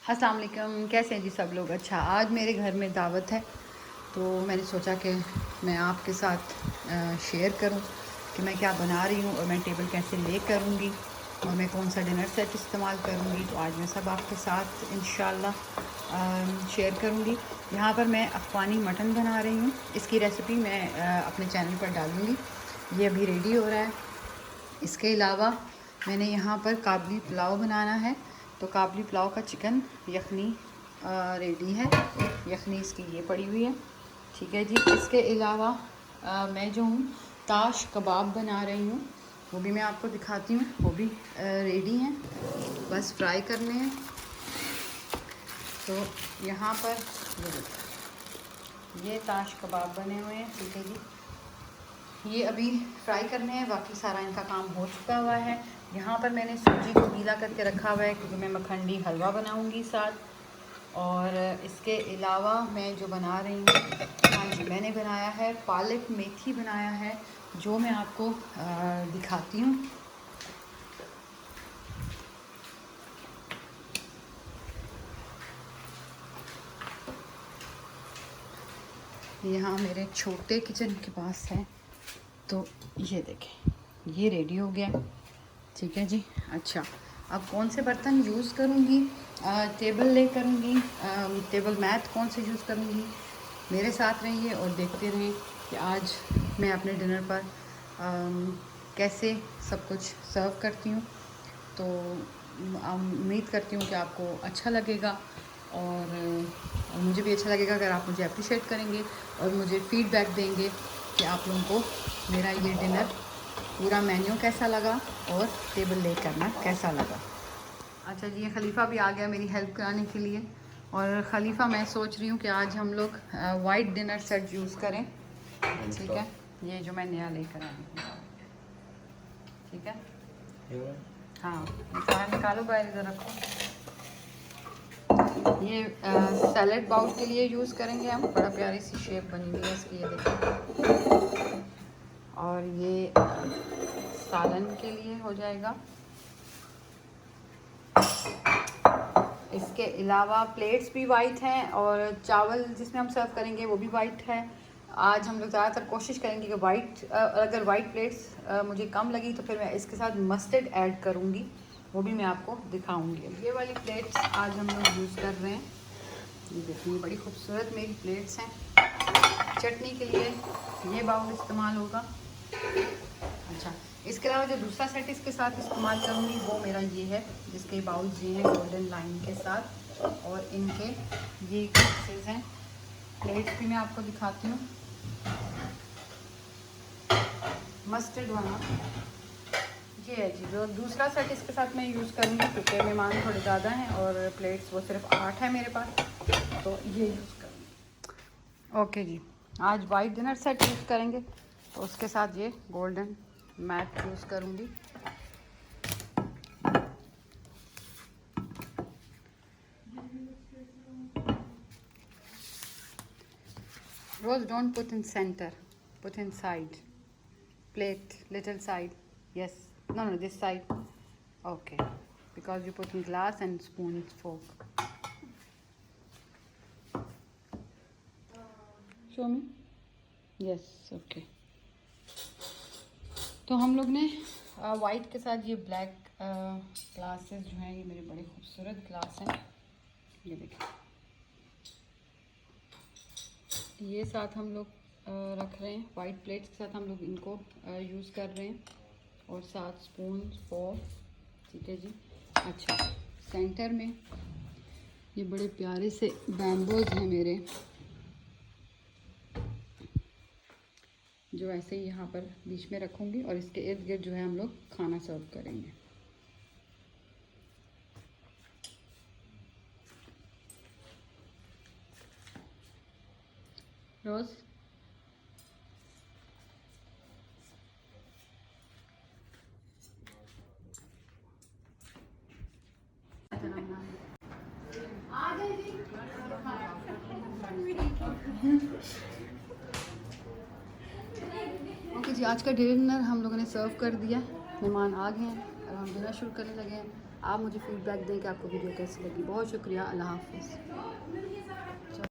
अस्सलाम वालेकुम, कैसे हैं जी सब लोग। अच्छा, आज मेरे घर में दावत है तो मैंने सोचा कि मैं आपके साथ शेयर करूं कि मैं क्या बना रही हूं और मैं टेबल कैसे ले करूंगी और मैं कौन सा डिनर सेट इस्तेमाल करूंगी। तो आज मैं सब आपके साथ इंशाल्लाह शेयर करूंगी। यहाँ पर मैं अफ़गानी मटन बना रही हूँ। इसकी रेसिपी मैं अपने चैनल पर डालूँगी। ये अभी रेडी हो रहा है। इसके अलावा मैंने यहाँ पर काबली पुलाव बनाना है, तो काबली पुलाव का चिकन यखनी रेडी है। यखनी इसकी ये पड़ी हुई है, ठीक है जी। इसके अलावा मैं जो हूँ ताश कबाब बना रही हूँ, वो भी मैं आपको दिखाती हूँ। वो भी रेडी हैं, बस फ्राई करने हैं। तो यहाँ पर ये ताश कबाब बने हुए हैं, ठीक है जी। ये अभी फ्राई करने हैं, बाकी सारा इनका काम हो चुका हुआ है। यहाँ पर मैंने सूजी को गीला करके रखा हुआ है क्योंकि मैं मखंडी हलवा बनाऊँगी साथ। और इसके अलावा मैं जो बना रही हूँ, हाँ जी, मैंने बनाया है पालक मेथी बनाया है, जो मैं आपको दिखाती हूँ। यहाँ मेरे छोटे किचन के पास है, तो ये देखें, ये रेडी हो गया, ठीक है जी। अच्छा, अब कौन से बर्तन यूज़ करूँगी, टेबल ले करूँगी, टेबल मैट कौन से यूज़ करूँगी, मेरे साथ रहिए और देखते रहें कि आज मैं अपने डिनर पर कैसे सब कुछ सर्व करती हूँ। तो उम्मीद करती हूँ कि आपको अच्छा लगेगा और मुझे भी अच्छा लगेगा अगर आप मुझे अप्रिशिएट करेंगे और मुझे फ़ीडबैक देंगे कि आप लोगों को मेरा ये डिनर पूरा मेन्यू कैसा लगा और टेबल ले करना कैसा लगा। अच्छा जी, ये खलीफा भी आ गया मेरी हेल्प कराने के लिए। और खलीफा, मैं सोच रही हूँ कि आज हम लोग वाइट डिनर सेट यूज़ करें, ठीक है। ये जो मैं नया लेकर आई हूँ, ठीक है। हाँ, सारा निकालो, बाहर इधर रखो। ये सैलेड बाउल के लिए यूज़ करेंगे हम। बड़ा प्यारी सी शेप बनी हुई है इसकी, ये देखिए। और ये सालन के लिए हो जाएगा। इसके अलावा प्लेट्स भी वाइट हैं और चावल जिसमें हम सर्व करेंगे वो भी वाइट है। आज हम लोग ज़्यादातर कोशिश करेंगे कि वाइट, अगर वाइट प्लेट्स मुझे कम लगी तो फिर मैं इसके साथ मस्टर्ड ऐड करूँगी, वो भी मैं आपको दिखाऊंगी। ये वाली प्लेट्स आज हम लोग यूज़ कर रहे हैं। ये देखिए, बड़ी खूबसूरत मेरी प्लेट्स हैं। चटनी के लिए ये बाउल इस्तेमाल होगा। अच्छा, इसके अलावा जो दूसरा सेट इसके साथ इस्तेमाल करूँगी वो मेरा ये है, जिसके बाउल्स ये हैं गोल्डन लाइन के साथ और इनके ये पीसेस हैं। प्लेट्स भी मैं आपको दिखाती हूँ। मस्टर्ड वाला ये है जी, जो दूसरा सेट इसके साथ मैं यूज़ करूँगी क्योंकि मेहमान थोड़े ज़्यादा हैं और प्लेट्स वो सिर्फ 8 है मेरे पास, तो ये यूज़ करूँगी। ओके जी, आज वाइट डिनर सेट यूज़ करेंगे तो उसके साथ ये गोल्डन मैट यूज़ करूँगी। Rose, don't put in center, put in side. Plate, little side. Yes. No, this side. Okay. Because you put in glass and spoon, fork. Show me. Yes. Okay. तो हम लोग ने white के साथ ये black glasses जो हैं, ये मेरे बड़े खूबसूरत ग्लास हैं। ये देखिए, ये साथ हम लोग रख रहे हैं। वाइट प्लेट्स के साथ हम लोग इनको यूज़ कर रहे हैं और साथ स्पून, फोर्क, ठीक है जी। अच्छा, सेंटर में ये बड़े प्यारे से बैम्बूज हैं मेरे, जो ऐसे ही यहाँ पर बीच में रखूँगी और इसके इर्द गिर्द जो है हम लोग खाना सर्व करेंगे। रोज़, ओके जी, आज का डिनर हम लोगों ने सर्व कर दिया। मेहमान आ गए हैं और हम डिनर शुरू करने लगे हैं। आप मुझे फीडबैक दें कि आपको वीडियो कैसी लगी। बहुत शुक्रिया, अल्लाह हाफ़िज़।